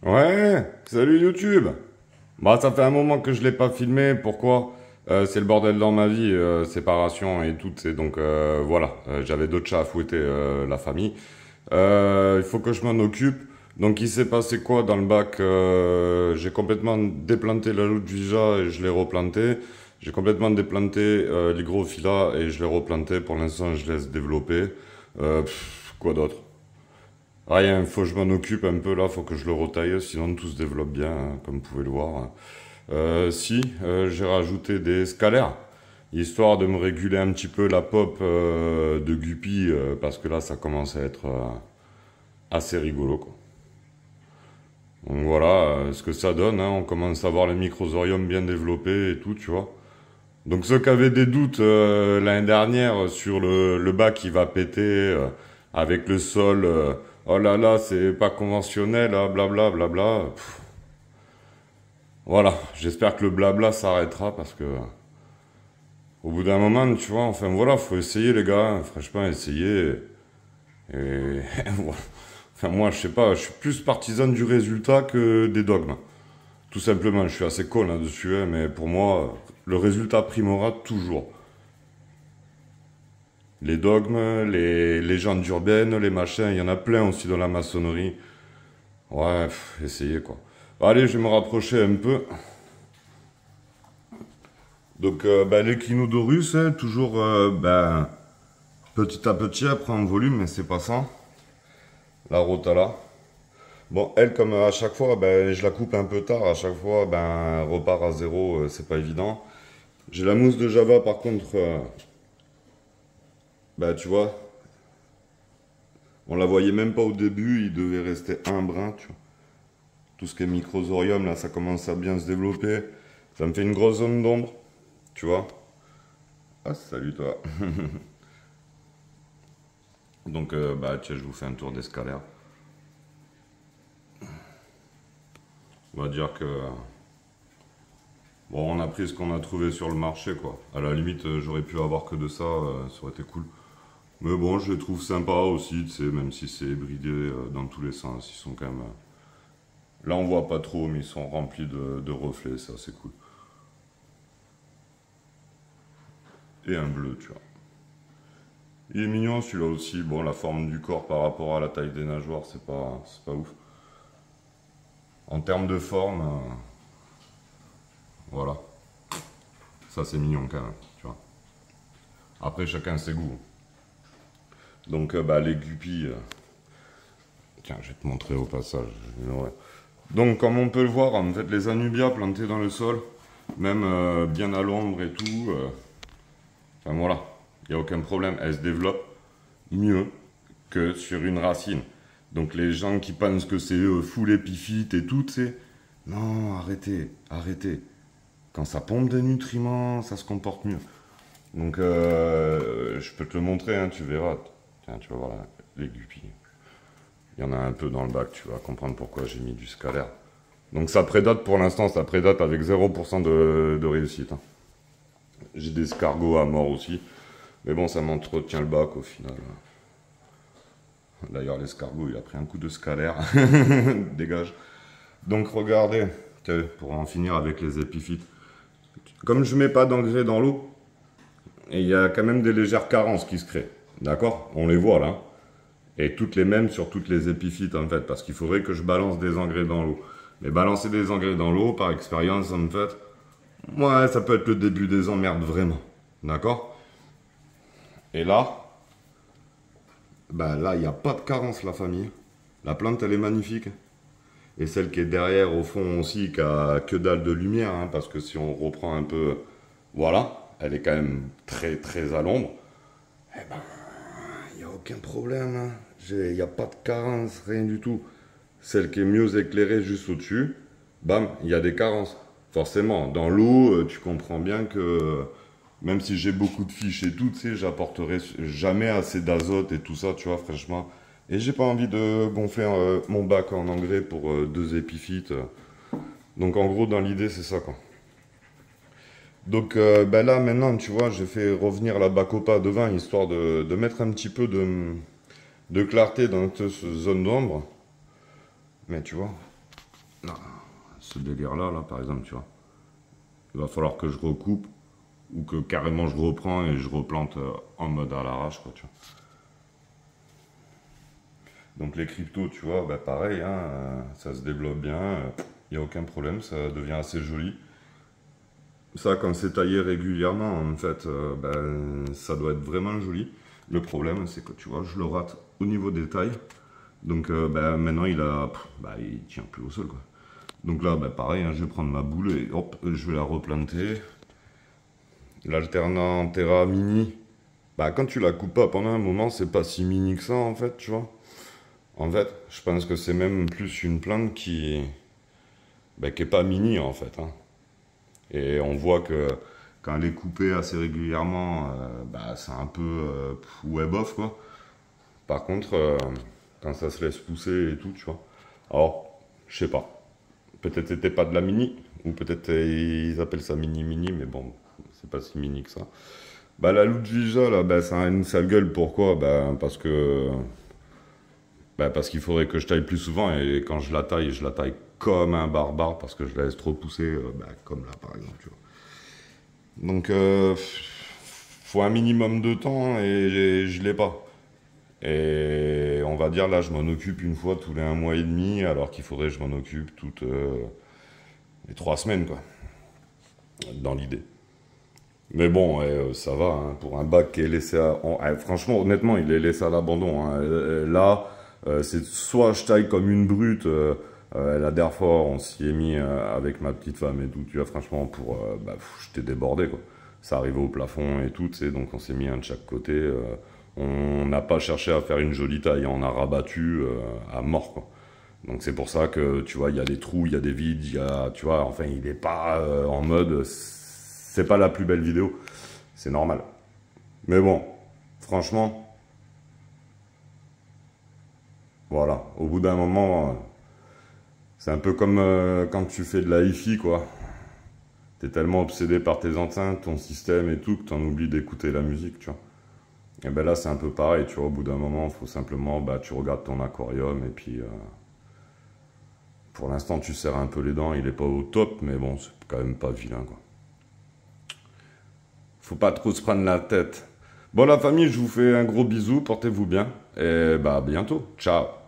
Ouais, salut YouTube. Bah ça fait un moment que je l'ai pas filmé, pourquoi? C'est le bordel dans ma vie, séparation et tout, c'est donc voilà, j'avais d'autres chats à fouetter, la famille. Il faut que je m'en occupe. Donc il s'est passé quoi dans le bac? J'ai complètement déplanté la Ludwija et je l'ai replanté. J'ai complètement déplanté l'hygrophila et je l'ai replanté. Pour l'instant je laisse développer. Quoi d'autre? Rien, faut que je m'en occupe un peu là, faut que je le retaille, sinon tout se développe bien, hein, comme vous pouvez le voir. J'ai rajouté des scalaires, histoire de me réguler un petit peu la pop de Guppy, parce que là ça commence à être assez rigolo, quoi. Donc voilà ce que ça donne, hein, on commence à voir les microsoriums bien développés et tout, tu vois. Donc ceux qui avaient des doutes l'année dernière sur le bac qui va péter avec le sol, oh là là, c'est pas conventionnel, hein, blabla, blabla. Voilà, j'espère que le blabla s'arrêtera parce que au bout d'un moment, tu vois, enfin voilà, faut essayer les gars, hein, franchement essayer. Et voilà. Enfin moi, je sais pas, je suis plus partisan du résultat que des dogmes. Tout simplement, je suis assez con là-dessus, hein, mais pour moi, le résultat primera toujours. Les dogmes, les légendes urbaines, les machins, il y en a plein aussi dans la maçonnerie. Ouais, essayez quoi. Allez, je vais me rapprocher un peu. Donc, l'Equinodorus, hein, toujours petit à petit, elle prend en volume, mais c'est pas ça. La Rotala. Bon, elle, comme à chaque fois, je la coupe un peu tard. À chaque fois, elle repart à zéro, c'est pas évident. J'ai la mousse de Java, par contre, tu vois, on la voyait même pas au début, il devait rester un brin, tu vois. Tout ce qui est microsorium, là, ça commence à bien se développer. Ça me fait une grosse zone d'ombre, tu vois. Ah, salut toi. Donc, tiens, je vous fais un tour d'escalaire. On va dire que... Bon, on a pris ce qu'on a trouvé sur le marché, quoi. À la limite, j'aurais pu avoir que de ça, ça aurait été cool. Mais bon, je les trouve sympas aussi, tu sais, même si c'est bridé dans tous les sens. Ils sont quand même... Là, on voit pas trop, mais ils sont remplis de reflets, ça, c'est cool. Et un bleu, tu vois. Il est mignon celui-là aussi. Bon, la forme du corps par rapport à la taille des nageoires, c'est pas ouf. En termes de forme, voilà. Ça, c'est mignon quand même, tu vois. Après, chacun ses goûts. Donc, les guppies. Tiens, je vais te montrer au passage. Ouais. Donc, comme on peut le voir, en fait, les anubias plantés dans le sol, même bien à l'ombre et tout, enfin voilà, il n'y a aucun problème. Elles se développent mieux que sur une racine. Donc les gens qui pensent que c'est full épiphyte et tout, c'est... Non, arrêtez, arrêtez. Quand ça pompe des nutriments, ça se comporte mieux. Donc je peux te le montrer, hein, tu verras. Tiens, tu vas voir là, les guppies. Il y en a un peu dans le bac, tu vas comprendre pourquoi j'ai mis du scalaire. Donc ça prédate pour l'instant, ça prédate avec 0% de réussite. Hein. J'ai des escargots à mort aussi. Mais bon, ça m'entretient le bac au final. D'ailleurs, l'escargot, il a pris un coup de scalaire. Dégage. Donc, regardez, pour en finir avec les épiphytes. Comme je mets pas d'engrais dans l'eau, il y a quand même des légères carences qui se créent. D'accord? On les voit là. Et toutes les mêmes sur toutes les épiphytes en fait. Parce qu'il faudrait que je balance des engrais dans l'eau. Mais balancer des engrais dans l'eau, par expérience en fait, ouais, ça peut être le début des emmerdes vraiment. D'accord? Et là, là, il n'y a pas de carence, la famille. La plante, elle est magnifique. Et celle qui est derrière, au fond aussi, qui a que dalle de lumière, hein, parce que si on reprend un peu... Voilà, elle est quand même très, très à l'ombre. Eh ben, il n'y a aucun problème. Hein. Il n'y a pas de carence, rien du tout. Celle qui est mieux éclairée juste au-dessus, bam, il y a des carences. Forcément, dans l'eau, tu comprends bien que... Même si j'ai beaucoup de fiches et tout, tu sais, j'apporterai jamais assez d'azote et tout ça, tu vois, franchement. Et j'ai pas envie de gonfler mon bac en engrais pour deux épiphytes. Donc en gros, dans l'idée, c'est ça, quoi. Donc là, maintenant, tu vois, j'ai fait revenir la bacopa devant, histoire de mettre un petit peu de clarté dans cette zone d'ombre. Mais tu vois, Non, ce délire-là, là, par exemple, tu vois. Il va falloir que je recoupe ou que carrément je reprends et je replante en mode à l'arrache, quoi, tu vois. Donc les cryptos, tu vois, bah pareil, hein, ça se développe bien, il n'y a aucun problème, ça devient assez joli. Ça, quand c'est taillé régulièrement, en fait, ça doit être vraiment joli. Le problème, c'est que tu vois, je le rate au niveau des tailles. Donc maintenant, il tient plus au sol, quoi. Donc là, pareil, hein, je vais prendre ma boule et hop, je vais la replanter. L'alternant Terra Mini, quand tu la coupes pas pendant un moment, c'est pas si mini que ça, en fait, tu vois. En fait, je pense que c'est même plus une plante qui est pas mini, en fait, hein. Et on voit que quand elle est coupée assez régulièrement, c'est un peu ouais bof quoi. Par contre, quand ça se laisse pousser et tout, tu vois. Alors, je sais pas. Peut-être c'était pas de la mini, ou peut-être ils appellent ça mini-mini, mais bon, c'est pas si mini que ça. La Ludwija, là, ça a une sale gueule. Pourquoi? Parce qu'il faudrait que je taille plus souvent, et quand je la taille comme un barbare, parce que je la laisse trop pousser, comme là par exemple, tu vois. Donc, faut un minimum de temps et je l'ai pas. Et on va dire là, je m'en occupe une fois tous les 1 mois et demi, alors qu'il faudrait que je m'en occupe toutes les 3 semaines, quoi, dans l'idée. Mais bon, ça va, hein, pour un bac qui est laissé franchement, honnêtement, il est laissé à l'abandon, hein. Là, c'est soit je taille comme une brute, la dernière fois, on s'y est mis avec ma petite femme et tout, tu vois, franchement, j'étais débordé, quoi. Ça arrivait au plafond et tout, tu sais, donc on s'est mis un de chaque côté. On n'a pas cherché à faire une jolie taille, on a rabattu à mort, quoi. Donc c'est pour ça que, tu vois, il y a des trous, il y a des vides, tu vois, enfin, il n'est pas en mode, c'est pas la plus belle vidéo, c'est normal. Mais bon, franchement, voilà, au bout d'un moment, c'est un peu comme quand tu fais de la hi-fi, quoi. T'es tellement obsédé par tes enceintes, ton système et tout, que t'en oublies d'écouter la musique, tu vois. Et ben là, c'est un peu pareil, tu vois, au bout d'un moment, il faut simplement, tu regardes ton aquarium, et puis, pour l'instant, tu serres un peu les dents, il est pas au top, mais bon, c'est quand même pas vilain, quoi. Faut pas trop se prendre la tête. Bon, la famille, je vous fais un gros bisou, portez-vous bien, et à bientôt. Ciao.